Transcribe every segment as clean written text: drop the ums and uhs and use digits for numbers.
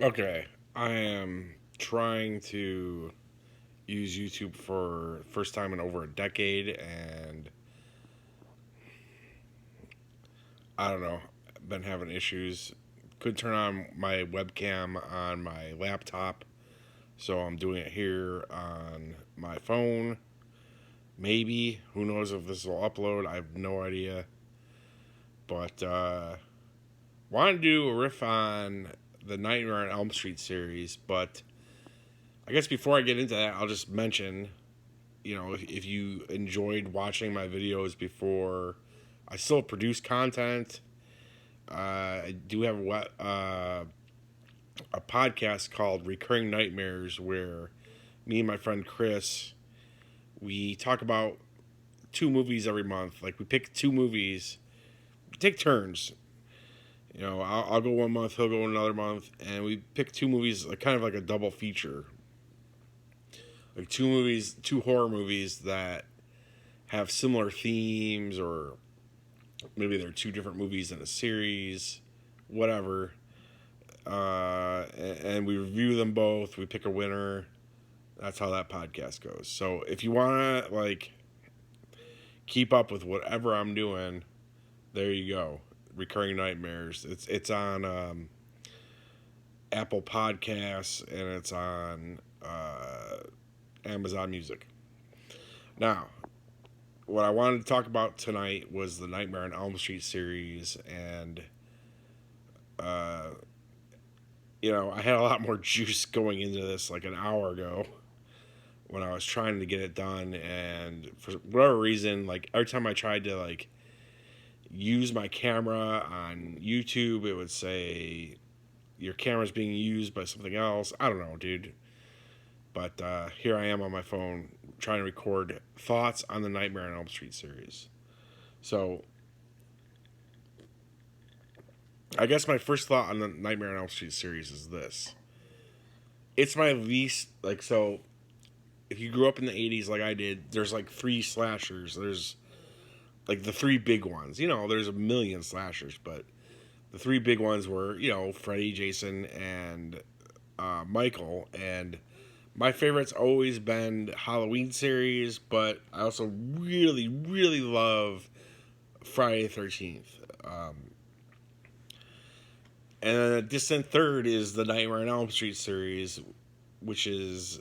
Okay, I am trying to use YouTube for first time in over a decade, and I don't know, been having issues. Couldn't turn on my webcam on my laptop, so I'm doing it here on my phone. Maybe, who knows if this will upload? I have no idea. But want to do a riff on the Nightmare on Elm Street series, but I guess before I get into that, I'll just mention, if you enjoyed watching my videos before, I still produce content. I do have a podcast called Recurring Nightmares where me and my friend Chris, we talk about two movies every month. Like, we pick two movies, we take turns. I'll go one month, he'll go another month, and we pick two movies, like kind of like a double feature. Like two horror movies that have similar themes, or maybe they're two different movies in a series, whatever. And we review them both. We pick a winner. That's how that podcast goes. So if you want to keep up with whatever I'm doing, there you go. Recurring Nightmares. It's on Apple Podcasts, and it's on Amazon Music. Now, what I wanted to talk about tonight was the Nightmare on Elm Street series, and uh, I had a lot more juice going into this like an hour ago when I was trying to get it done, and for whatever reason, like every time I tried to use my camera on YouTube, it would say your camera's being used by something else. I don't know, dude. But here I am on my phone trying to record thoughts on the Nightmare on Elm Street series. So, I guess my first thought on the Nightmare on Elm Street series is this. It's my least, so if you grew up in the 80s like I did, there's like three slashers. There's like the three big ones. There's a million slashers, but the three big ones were, Freddy, Jason, and Michael. And my favorite's always been Halloween series, but I also really, really love Friday the 13th. And then a distant third is the Nightmare on Elm Street series, which is,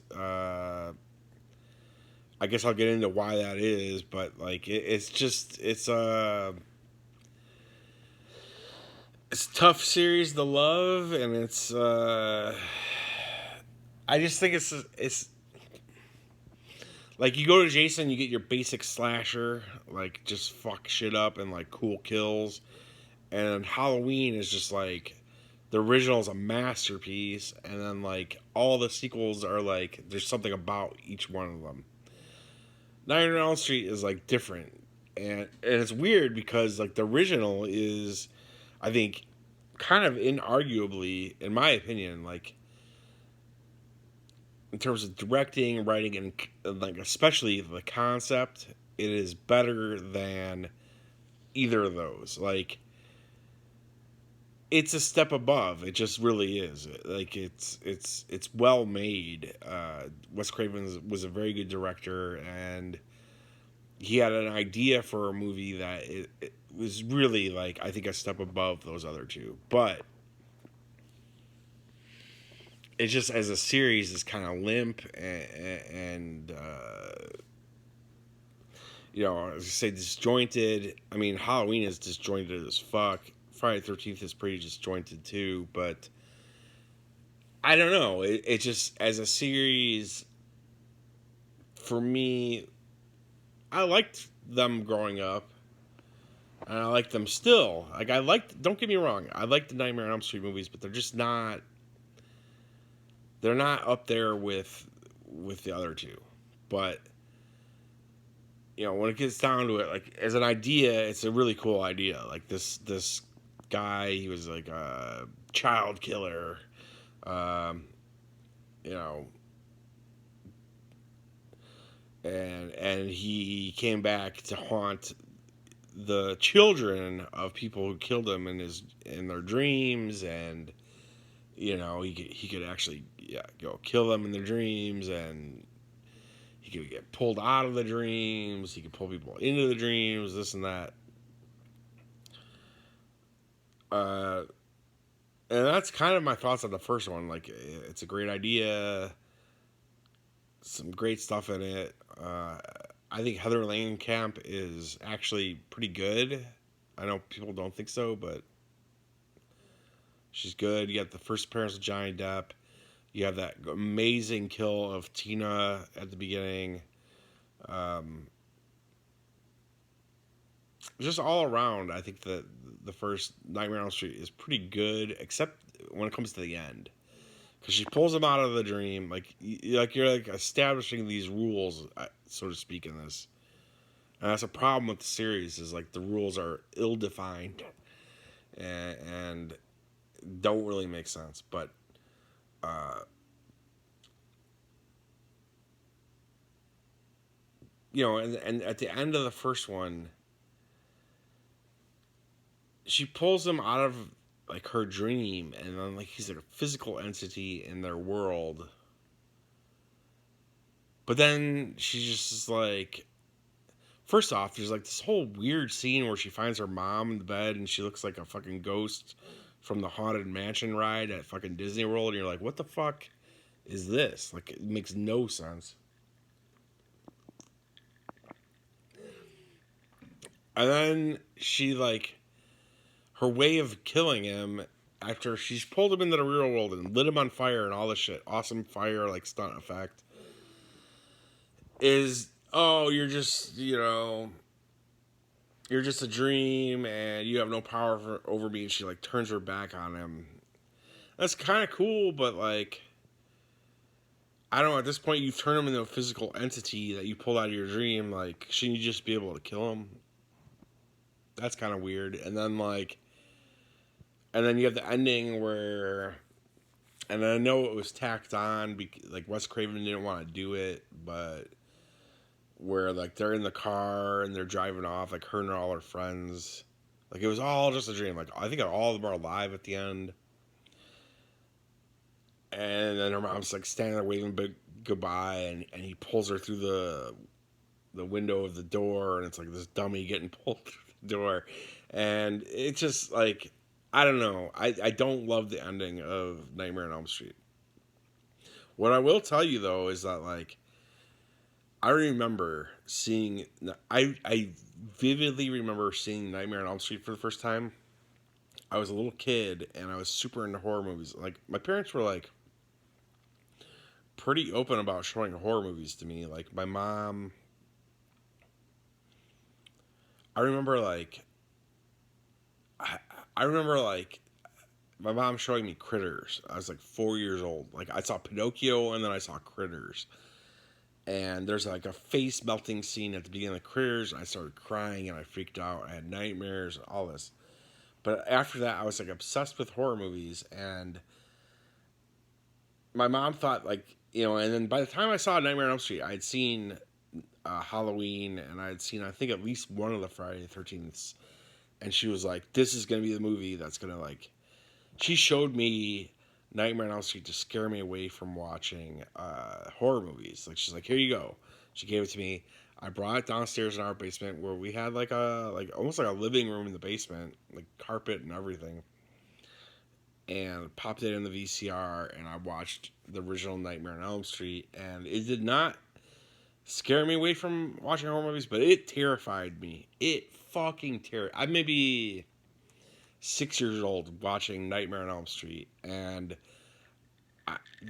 I guess I'll get into why that is, but it's a tough series to love, and I just think it's like you go to Jason, you get your basic slasher, like just fuck shit up and like cool kills, and Halloween is just like the original is a masterpiece, and then like all the sequels are like there's something about each one of them. Nightmare on Elm Street is like different, and it's weird because like the original is, I think, kind of inarguably, in my opinion, like in terms of directing, writing, and like especially the concept, it is better than either of those. Like it's a step above. It just really is. Like it's well made. Wes Craven was a very good director, and he had an idea for a movie that it was really like I think a step above those other two. But it just as a series is kind of limp, and as I say, disjointed. I mean, Halloween is disjointed as fuck. Friday the 13th is pretty disjointed too, but I don't know. It just, as a series, for me, I liked them growing up, and I like them still. Like, don't get me wrong, I like the Nightmare on Elm Street movies, but they're not up there with the other two. But, when it gets down to it, like, as an idea, it's a really cool idea. Like, this guy, he was like a child killer, um, you know, and he came back to haunt the children of people who killed him in their dreams, and he could actually go kill them in their dreams, and he could get pulled out of the dreams. He could pull people into the dreams, this and that. Uh, and that's kind of my thoughts on the first one. Like, it's a great idea, some great stuff in it. I think Heather Langenkamp is actually pretty good. I know people don't think so, but she's good. You got the first appearance of Johnny Depp. You have that amazing kill of Tina at the beginning. Just all around, I think that the first Nightmare on Elm Street is pretty good, except when it comes to the end, because she pulls him out of the dream. Like you're like establishing these rules, so to speak, in this, and that's a problem with the series. Is like the rules are ill defined, and don't really make sense. But and at the end of the first one, she pulls him out of like her dream, and then like he's like a physical entity in their world. But then she's just like, first off, there's like this whole weird scene where she finds her mom in the bed and she looks like a fucking ghost from the Haunted Mansion ride at fucking Disney World, and you're like, what the fuck is this? Like, it makes no sense. And then she like, her way of killing him after she's pulled him into the real world and lit him on fire and all this shit, awesome fire like stunt effect, is, oh, you're just a dream and you have no power over me, and she like turns her back on him. That's kind of cool, but like, I don't know, at this point you've turned him into a physical entity that you pulled out of your dream. Like, shouldn't you just be able to kill him? That's kind of weird. And then you have the ending where, and I know it was tacked on because like Wes Craven didn't want to do it, but where like they're in the car and they're driving off, like her and all her friends, like it was all just a dream. Like, I think all of them are alive at the end, and then her mom's like standing there waving big goodbye, and he pulls her through the window of the door, and it's like this dummy getting pulled through the door, and it's just like, I don't know. I don't love the ending of Nightmare on Elm Street. What I will tell you though is that like, I remember seeing, I vividly remember seeing Nightmare on Elm Street for the first time. I was a little kid and I was super into horror movies. Like, my parents were like pretty open about showing horror movies to me. Like, my mom, I remember like, I, I remember like my mom showing me Critters. I was like 4 years old. Like, I saw Pinocchio and then I saw Critters. And there's like a face melting scene at the beginning of Critters, and I started crying and I freaked out. I had nightmares, all this. But after that, I was like obsessed with horror movies, and my mom thought like, and then by the time I saw Nightmare on Elm Street, I had seen Halloween, and I had seen, I think, at least one of the Friday the 13th, and she was like, this is going to be the movie that's going to like, she showed me Nightmare on Elm Street to scare me away from watching horror movies. Like, she's like, here you go. She gave it to me. I brought it downstairs in our basement where we had like almost like a living room in the basement, like carpet and everything. And popped it in the VCR, and I watched the original Nightmare on Elm Street, and it did not scare me away from watching horror movies, but it terrified me. It fucking terrified. I'm maybe 6 years old watching Nightmare on Elm Street, and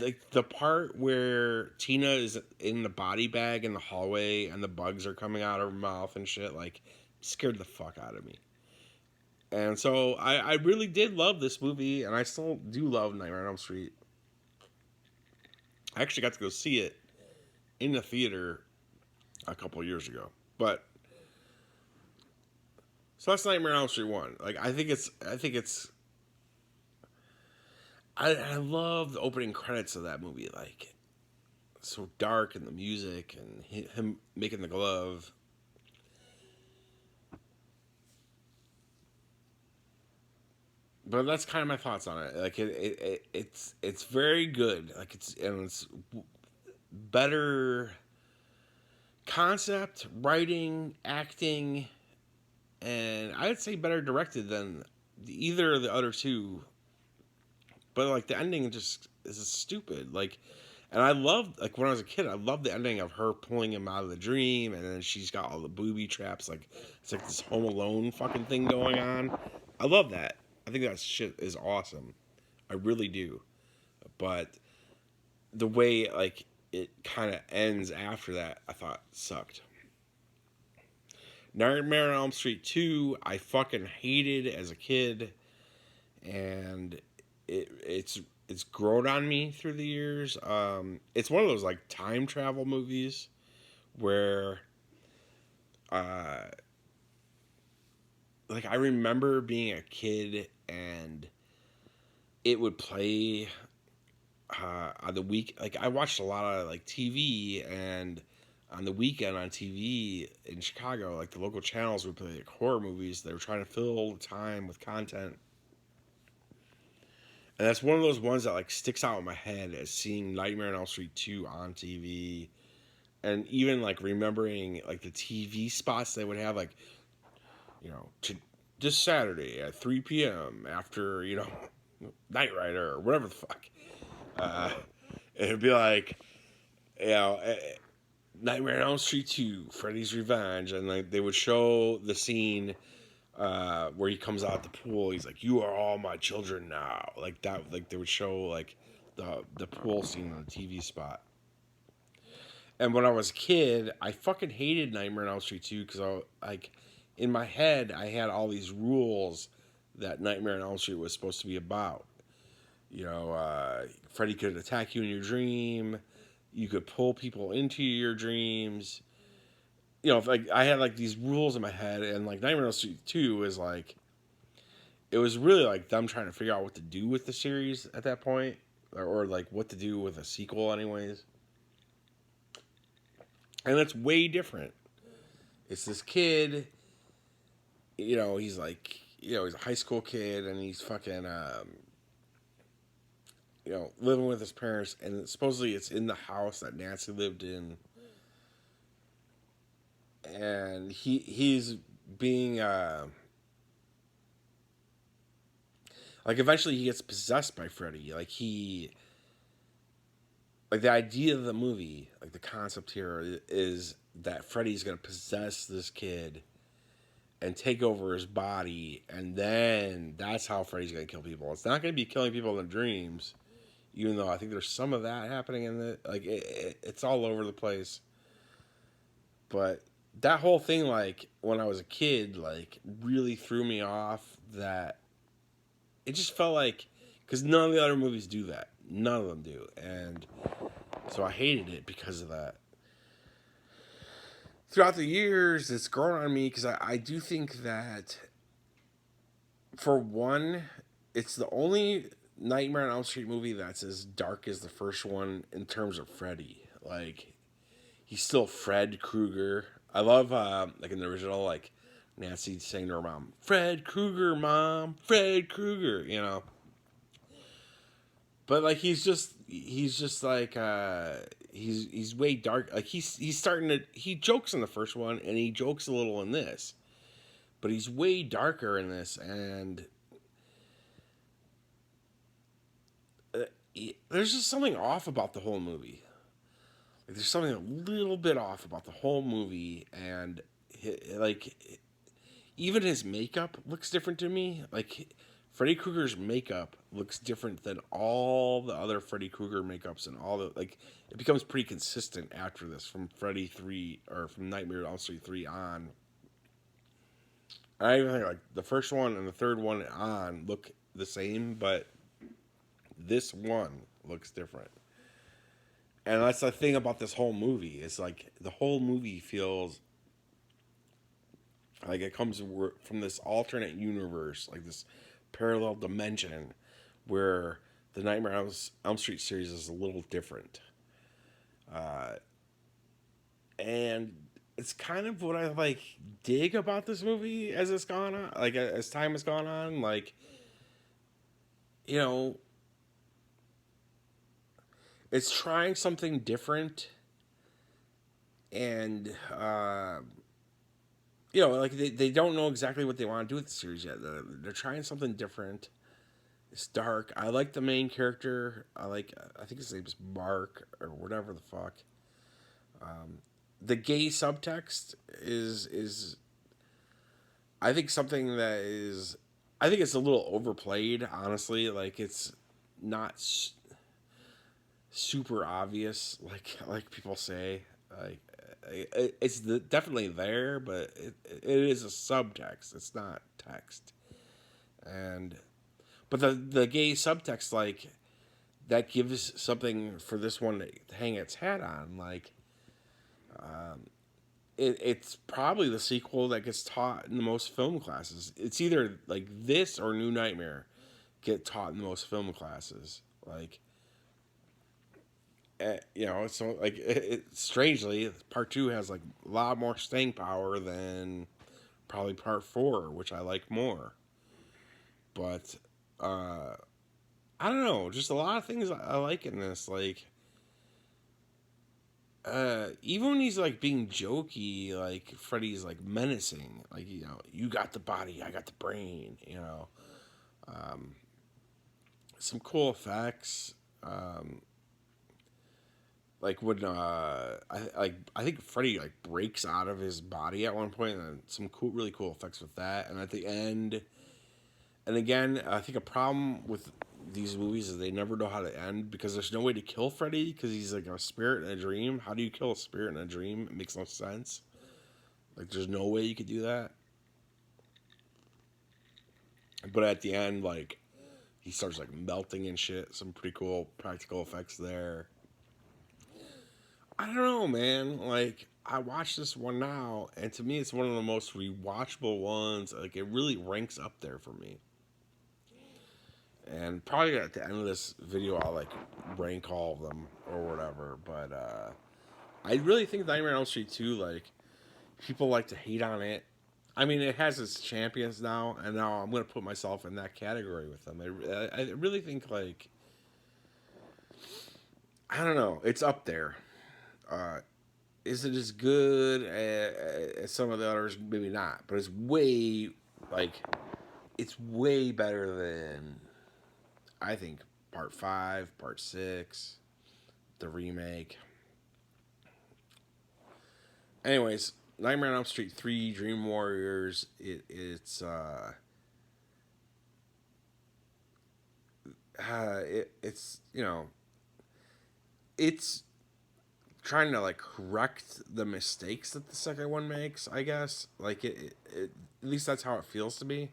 like the part where Tina is in the body bag in the hallway and the bugs are coming out of her mouth and shit, like, scared the fuck out of me. And so I really did love this movie, and I still do love Nightmare on Elm Street. I actually got to go see it in the theater a couple years ago. But so that's Nightmare on Elm Street 1. Like, I love the opening credits of that movie. Like, so dark, and the music, and him making the glove. but that's kind of my thoughts on it. Like it's very good. Like it's better concept, writing, acting, and I would say better directed than either of the other two. But like the ending just is stupid. Like, and I loved like when I was a kid, I loved the ending of her pulling him out of the dream, and then she's got all the booby traps. Like it's like this Home Alone fucking thing going on. I love that. I think that shit is awesome. I really do. But the way like it kind of ends after that, I thought sucked. Nightmare on Elm Street 2, I fucking hated as a kid, and it's grown on me through the years. It's one of those like time travel movies where, uh, like I remember being a kid and it would play on the week. Like I watched a lot of like TV, and on the weekend on TV in Chicago, like the local channels would play like horror movies. They were trying to fill the time with content. And that's one of those ones that like sticks out in my head as seeing Nightmare on Elm Street 2 on TV, and even like remembering like the TV spots they would have, like, you know, this Saturday at 3 p.m. after, you know, Knight Rider or whatever the fuck. Uh, it'd be like, you know, Nightmare on Elm Street 2, Freddy's Revenge, and like they would show the scene where he comes out the pool. He's like, "You are all my children now." Like that. Like they would show like the pool scene on the TV spot. And when I was a kid, I fucking hated Nightmare on Elm Street 2 because like in my head I had all these rules that Nightmare on Elm Street was supposed to be about. You know, Freddy could attack you in your dream. You could pull people into your dreams. You know, like I had like these rules in my head, and like Nightmare on Elm Street 2 is like, it was really like them trying to figure out what to do with the series at that point, or like what to do with a sequel, anyways. And it's way different. It's this kid, you know, he's like, you know, he's a high school kid, and he's fucking, you know, living with his parents, and supposedly it's in the house that Nancy lived in, and he's being, like eventually he gets possessed by Freddy. Like the idea of the movie, like the concept here is that Freddy's gonna possess this kid and take over his body, and then that's how Freddy's gonna kill people. It's not gonna be killing people in their dreams, even though I think there's some of that happening in the like it's all over the place. But that whole thing, like when I was a kid, like really threw me off. That it just felt like, because none of the other movies do that. None of them do, and so I hated it because of that. Throughout the years, it's grown on me because I do think that, for one, it's the only Nightmare on Elm Street movie that's as dark as the first one in terms of Freddy. Like, he's still Fred Krueger. I love, like in the original, like Nancy saying to her mom, "Fred Krueger, mom, Fred Krueger," you know. But like he's just like he's way dark. Like he's starting to, he jokes in the first one and he jokes a little in this, but he's way darker in this, and there's just something off about the whole movie. Like there's something a little bit off about the whole movie, and like even his makeup looks different to me. Like Freddy Krueger's makeup looks different than all the other Freddy Krueger makeups, and all the like. It becomes pretty consistent after this, from Freddy 3 or from Nightmare on Elm Street 3 on. I even think like the first one and the third one on look the same, but this one looks different. And that's the thing about this whole movie. It's like the whole movie feels like it comes from this alternate universe, like this parallel dimension where the Nightmare on Elm Street series is a little different. Uh, and it's kind of what I like dig about this movie as it's gone on, like as time has gone on. Like you know, it's trying something different, and like they don't know exactly what they want to do with the series yet. They're trying something different. It's dark. I like the main character. I think his name's Mark or whatever the fuck. The gay subtext is I think something that is I think it's a little overplayed. Honestly, like it's not super obvious like people say. Like it's definitely there, but it is a subtext. It's not text. And but the gay subtext, like, that gives something for this one to hang its hat on. Like, it's probably the sequel that gets taught in the most film classes. It's either like this or New Nightmare get taught in the most film classes. Like, so like strangely, part two has like a lot more staying power than probably part four, which I like more. But I don't know, just a lot of things I like in this. Like, even when he's like being jokey, like Freddy's like menacing, like, you got the body, I got the brain, some cool effects. Like when I think Freddy like breaks out of his body at one point, and some cool, really cool effects with that. And at the end, and again, I think a problem with these movies is they never know how to end because there's no way to kill Freddy because he's like a spirit in a dream. How do you kill a spirit in a dream? It makes no sense. Like, there's no way you could do that. But at the end, like, he starts like melting and shit. Some pretty cool practical effects there. I don't know, man. Like, I watched this one now, and to me, it's one of the most rewatchable ones. Like, it really ranks up there for me. And probably at the end of this video, I'll like rank all of them or whatever. But I really think Nightmare on Elm Street 2, like, people like to hate on it. I mean, it has its champions now, and now I'm going to put myself in that category with them. I really think, like, I don't know, it's up there. Uh, is it as good as some of the others? Maybe not, but like, it's way better than, I think, part 5, part 6, the remake. Anyways, Nightmare on Elm Street 3, Dream Warriors, it's, it's trying to like correct the mistakes that the second one makes, I guess. Like, at least that's how it feels to me.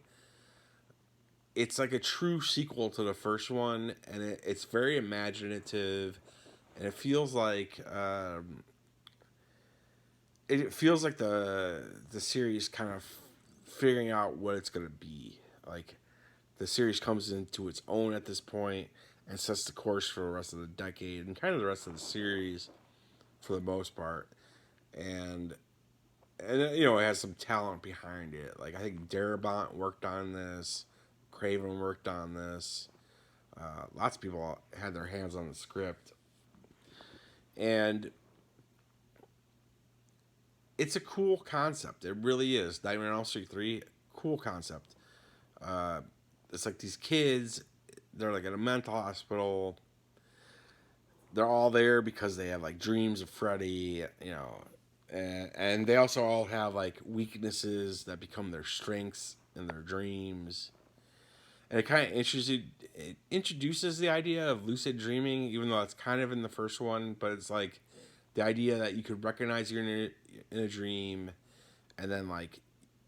It's like a true sequel to the first one, and it's very imaginative, and it feels like the series kind of figuring out what it's gonna be. Like, the series comes into its own at this point and sets the course for the rest of the decade and kind of the rest of the series for the most part. And it has some talent behind it. Like, I think Darabont worked on this, Craven worked on this. Lots of people had their hands on the script, and it's a cool concept. It really is. Nightmare on Elm Street 3, cool concept. It's like these kids, they're like in a mental hospital. They're all there because they have like dreams of Freddy, and they also all have like weaknesses that become their strengths in their dreams. And it kind of introduces the idea of lucid dreaming, even though it's kind of in the first one. But it's like the idea that you could recognize you're in a dream, and then, like,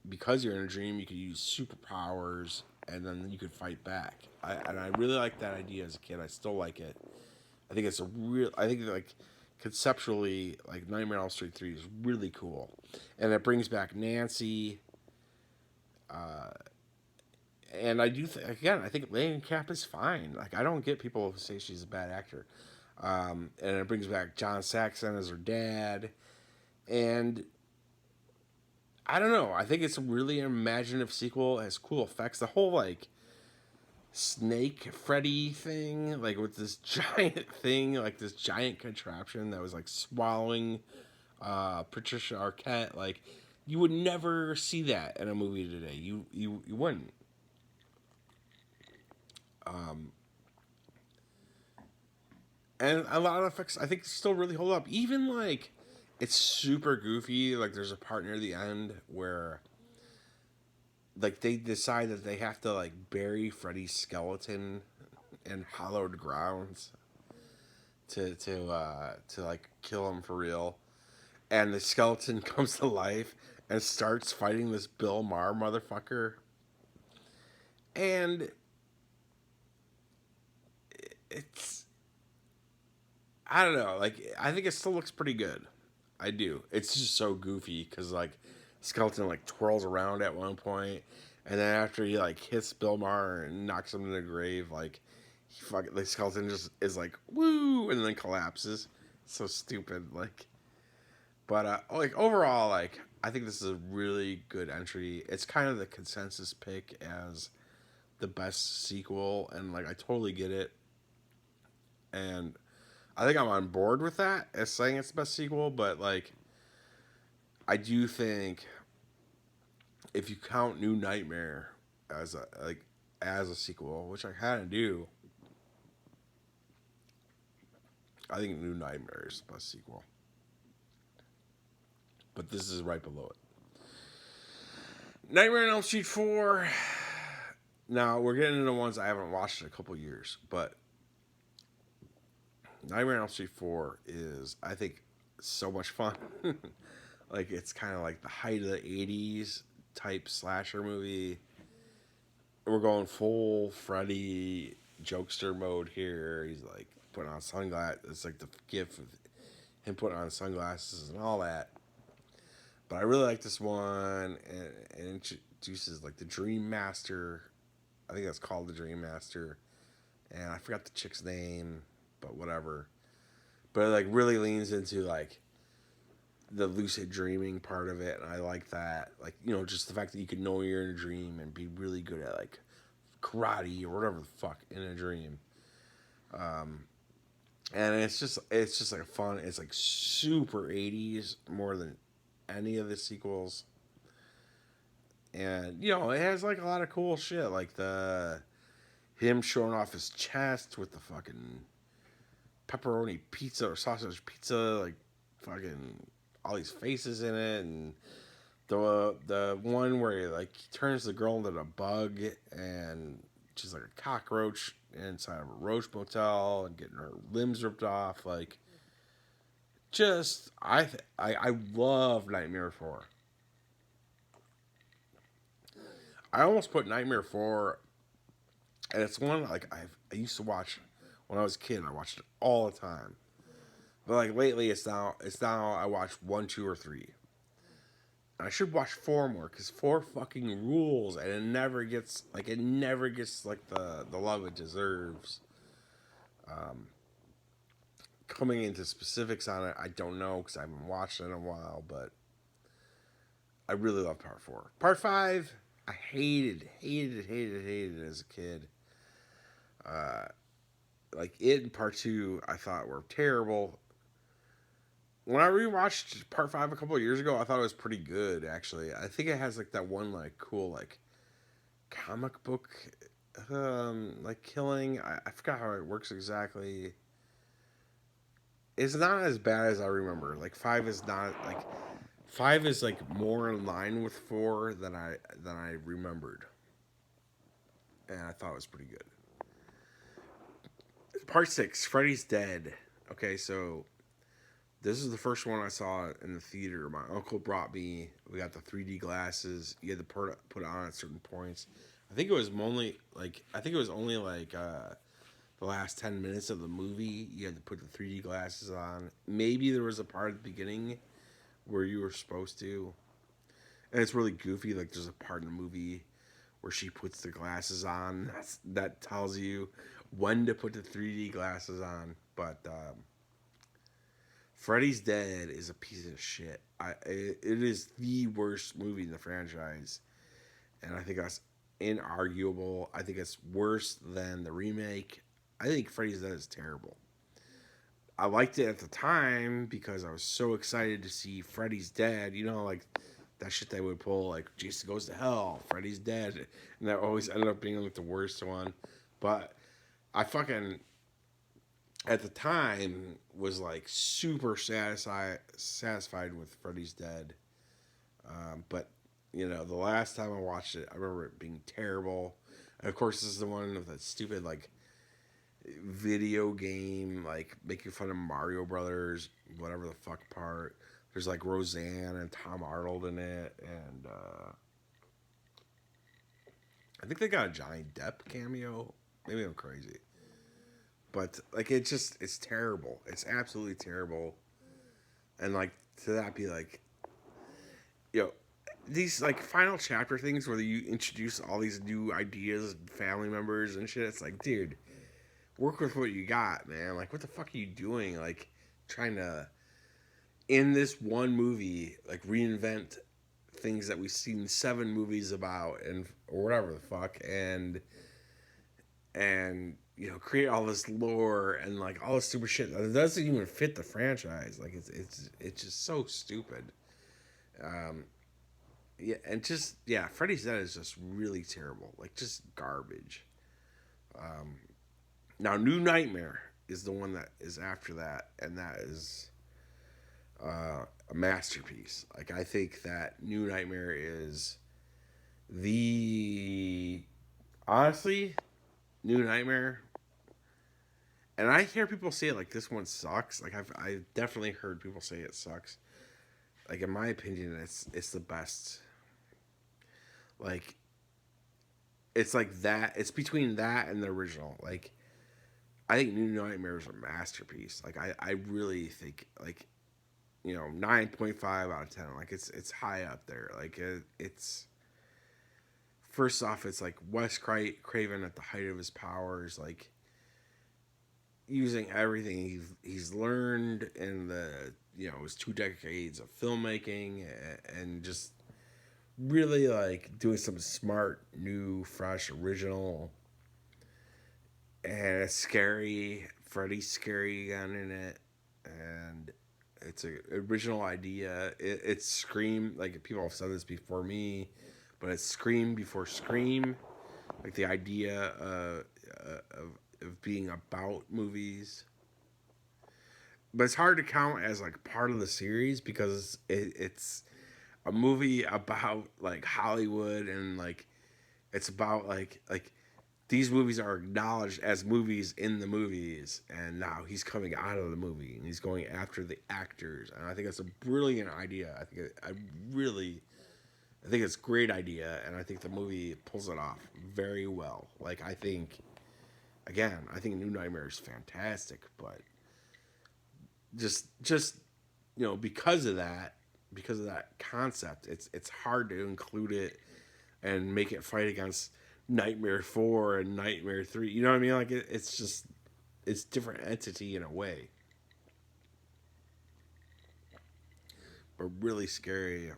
because you're in a dream, you could use superpowers, and then you could fight back. And I really like that idea as a kid. I still like it. I think it's a real. I think, like, conceptually, like, Nightmare on Elm Street 3 is really cool, and it brings back Nancy. And I do again. I think Lane Cap is fine. Like, I don't get people who say she's a bad actor. And it brings back John Saxon as her dad, and I don't know. I think it's a really imaginative sequel. It has cool effects. The whole, like, snake Freddy thing, like with this giant thing, like this giant contraption that was like swallowing Patricia Arquette. Like you would never see that in a movie today. You wouldn't. Um, and a lot of effects I think still really hold up. Even like it's super goofy. Like there's a part near the end where like they decide that they have to like bury Freddy's skeleton in hallowed grounds to like kill him for real. And the skeleton comes to life and starts fighting this Bill Maher motherfucker. And it's I don't know, like I think it still looks pretty good. I do. It's just so goofy because like skeleton like twirls around at one point, and then after he like hits Bill Maher and knocks him in the grave, like he fucking the skeleton just is like woo and then collapses. So stupid, like. But like overall, like I think this is a really good entry. It's kind of the consensus pick as the best sequel, and like I totally get it, and I think I'm on board with that as saying it's the best sequel. But like I do think if you count New Nightmare as a sequel, which I kind of do, I think New Nightmare is the best sequel. But this is right below it. Nightmare on Elm Street 4. Now we're getting into ones I haven't watched in a couple years, but Nightmare on Elm Street 4 is, I think, so much fun. Like it's kind of like the height of the '80s type slasher movie. We're going full Freddy jokester mode here. He's like putting on sunglasses. It's like the gif of him putting on sunglasses and all that. But I really like this one, and it introduces like the Dream Master. I think that's called the Dream Master, and I forgot the chick's name, but whatever. But it like really leans into like the lucid dreaming part of it, and I like that. Like just the fact that you can know you're in a dream and be really good at like karate or whatever the fuck in a dream. And it's just like fun. It's like super '80s more than any of the sequels, and it has like a lot of cool shit, like the him showing off his chest with the fucking pepperoni pizza or sausage pizza, like fucking all these faces in it, and the one where he turns the girl into a bug and she's like a cockroach inside of a roach motel and getting her limbs ripped off, like just I love Nightmare 4. I almost put Nightmare 4, and it's one like I used to watch when I was a kid. I watched it all the time, but like lately it's now I watch 1, 2, or 3. I should watch 4 more because 4 fucking rules, and it never gets like the love it deserves. Coming into specifics on it, I don't know because I haven't watched it in a while, but I really love Part 4. Part 5, I hated it as a kid. Like it and Part 2, I thought were terrible. When I rewatched Part 5 a couple of years ago, I thought it was pretty good actually. I think it has like that one like cool like comic book like killing. I forgot how it works exactly. It's not as bad as I remember. Like 5 is not like 5 is like more in line with 4 than I remembered, and I thought it was pretty good. Part 6, Freddy's Dead. Okay, so this is the first one I saw in the theater. My uncle brought me. We got the 3D glasses. You had to put it on at certain points. I think it was only like the last 10 minutes of the movie. You had to put the 3D glasses on. Maybe there was a part at the beginning where you were supposed to, and it's really goofy. Like there's a part in the movie where she puts the glasses on. That tells you when to put the 3D glasses on. But Freddy's Dead is a piece of shit. It is the worst movie in the franchise, and I think inarguable. I think it's worse than the remake. I think Freddy's Dead is terrible. I liked it at the time because I was so excited to see Freddy's Dead. You know, like that shit they would pull, like Jason Goes to Hell, Freddy's Dead, and that always ended up being like the worst one. But I fucking at the time was like super satisfied with Freddy's Dead. But you know, the last time I watched it, I remember it being terrible. And of course, this is the one with that stupid like video game, like making fun of Mario Brothers, whatever the fuck part. There's like Roseanne and Tom Arnold in it, and I think they got a Johnny Depp cameo. Maybe I'm crazy, but like it's terrible. It's absolutely terrible, and like to that be like, you know, these like final chapter things where you introduce all these new ideas, family members and shit. It's like, dude, work with what you got, man. Like, what the fuck are you doing? Like, trying to in this one movie, like reinvent things that we've seen 7 movies about, and or whatever the fuck, and you know, create all this lore and like all this stupid shit that doesn't even fit the franchise. Like, it's just so stupid. Um, yeah, and just yeah, Freddy's Dead is just really terrible. Like, just garbage. Um, Now, New Nightmare is the one that is after that, and that is a masterpiece. Like, I think that New Nightmare is the honestly New Nightmare, and I hear people say like this one sucks. Like, I've definitely heard people say it sucks. Like, in my opinion, it's the best. Like, it's like that. It's between that and the original. Like, I think New Nightmare is a masterpiece. Like, I really think like, you know, 9.5 out of 10. Like, it's high up there. Like, it's first off, it's like Craven at the height of his powers, like using everything he's learned in the, you know, his 2 decades of filmmaking, and just really like doing some smart, new, fresh, original, and it's scary. Freddy's scary again in it, and it's a original idea. It's Scream. Like, people have said this before me, but it's Scream before Scream. Like, the idea of being about movies, but it's hard to count as like part of the series because it's a movie about like Hollywood, and like it's about like these movies are acknowledged as movies in the movies, and now he's coming out of the movie and he's going after the actors, and I think that's a brilliant idea. I think it's a great idea, and I think the movie pulls it off very well. Like, I think, again, I think New Nightmare is fantastic, but just you know, because of that concept, it's hard to include it and make it fight against Nightmare 4 and Nightmare 3. You know what I mean? Like, it's just it's different entity in a way, but really scary.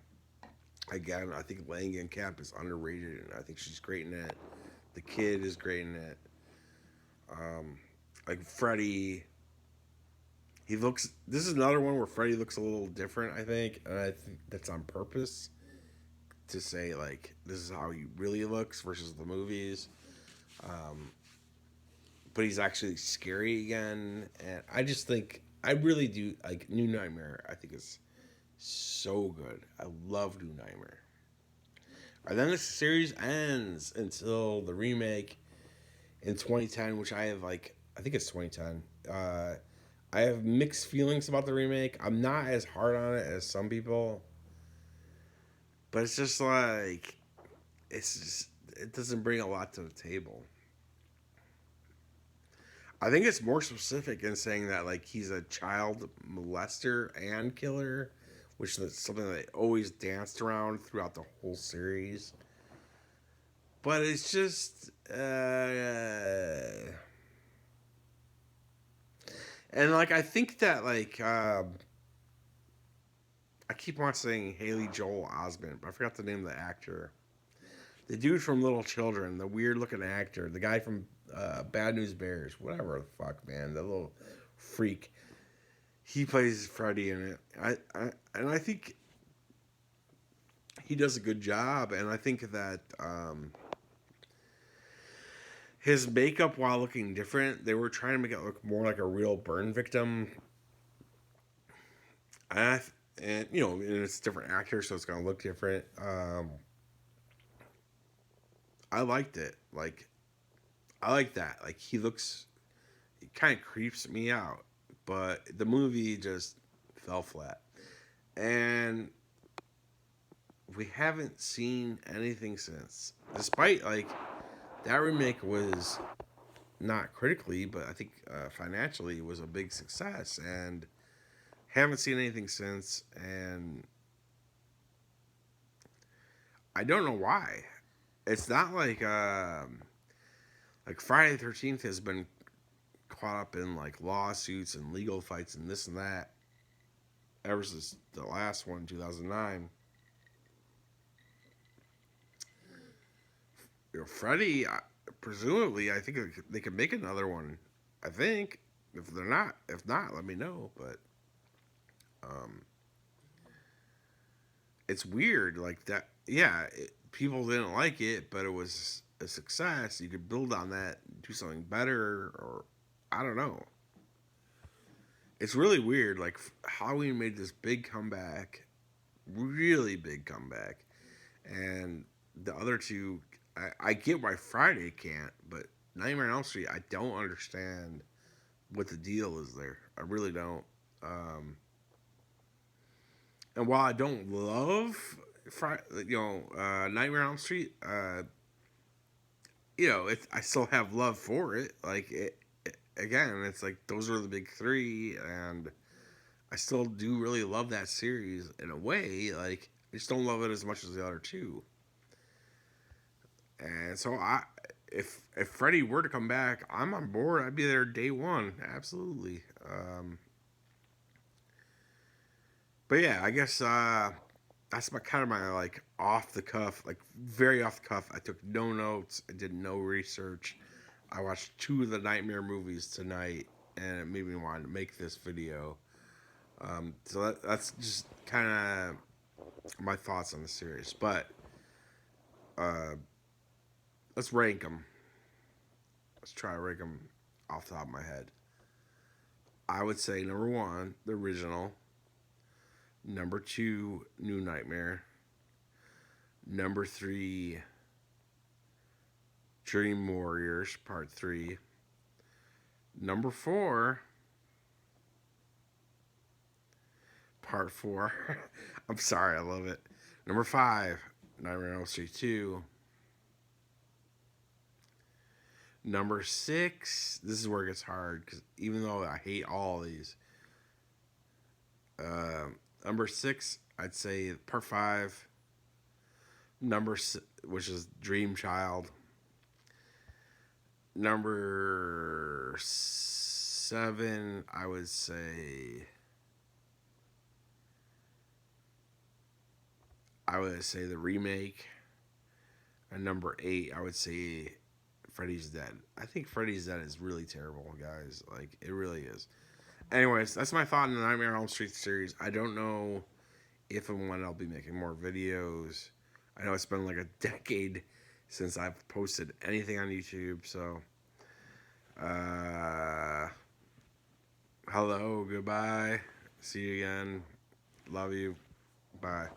Again, I think Langenkamp is underrated, and I think she's great in it. The kid is great in it. Like, Freddy, he looks. This is another one where Freddy looks a little different, I think, and I think that's on purpose to say like this is how he really looks versus the movies. But he's actually scary again, and I just think I really do like New Nightmare. I think is so good. I love New Nightmare. And then the series ends until the remake in 2010, which I have like, I think it's 2010. I have mixed feelings about the remake. I'm not as hard on it as some people, but it's just like it doesn't bring a lot to the table. I think it's more specific in saying that like he's a child molester and killer, which is something that they always danced around throughout the whole series. But it's just, and like I think that like I keep on saying Haley Joel Osment, but I forgot the name of the actor. The dude from Little Children, the weird looking actor, the guy from Bad News Bears, whatever the fuck, man, the little freak. He plays Freddy in it. And I think he does a good job. And I think that his makeup, while looking different, they were trying to make it look more like a real burn victim. And you know, and it's a different actor, so it's gonna look different. I liked it. Like, I like that. Like, he looks, it kind of creeps me out. But the movie just fell flat. And we haven't seen anything since. Despite, like, that remake was not critically, but I think financially was a big success. And haven't seen anything since. And I don't know why. It's not like Friday the 13th has been caught up in like lawsuits and legal fights and this and that ever since the last one, 2009. You know, Freddy, presumably, I think they could make another one. I think if not, let me know. But um, it's weird, like that. Yeah, people didn't like it, but it was a success. You could build on that, do something better, or I don't know. It's really weird. Like Halloween made this big comeback, really big comeback, and the other two, I get why Friday can't, but Nightmare on Elm Street, I don't understand what the deal is there. I really don't. And while I don't love Nightmare on Elm Street, I still have love for it. Like again, it's like those are the big three, and I still do really love that series in a way. Like I just don't love it as much as the other two. And so if Freddy were to come back, I'm on board. I'd be there day one, absolutely. But yeah, I guess that's my kind of my like off the cuff, like very off the cuff. I took no notes. I did no research. I watched two of the Nightmare movies tonight, and it made me want to make this video. So that's just kind of my thoughts on the series. But uh, let's rank them. Let's try to rank them off the top of my head. I would say number one, the original. Number two, New Nightmare. Number three, Dream Warriors Part 3. Number 4, Part 4. I'm sorry, I love it. Number 5, Nightmare on Elm Street 2. Number 6, this is where it gets hard, because even though I hate all of these, number 6, I'd say Part 5. Which is Dream Child. Number 7, I would say the remake. And number 8, I would say Freddy's Dead. I think Freddy's Dead is really terrible, guys. Like, it really is. Anyways, that's my thought on the Nightmare on Elm Street series. I don't know if and when I'll be making more videos. I know it's been like a decade since I've posted anything on YouTube, so hello, goodbye, see you again, love you, bye.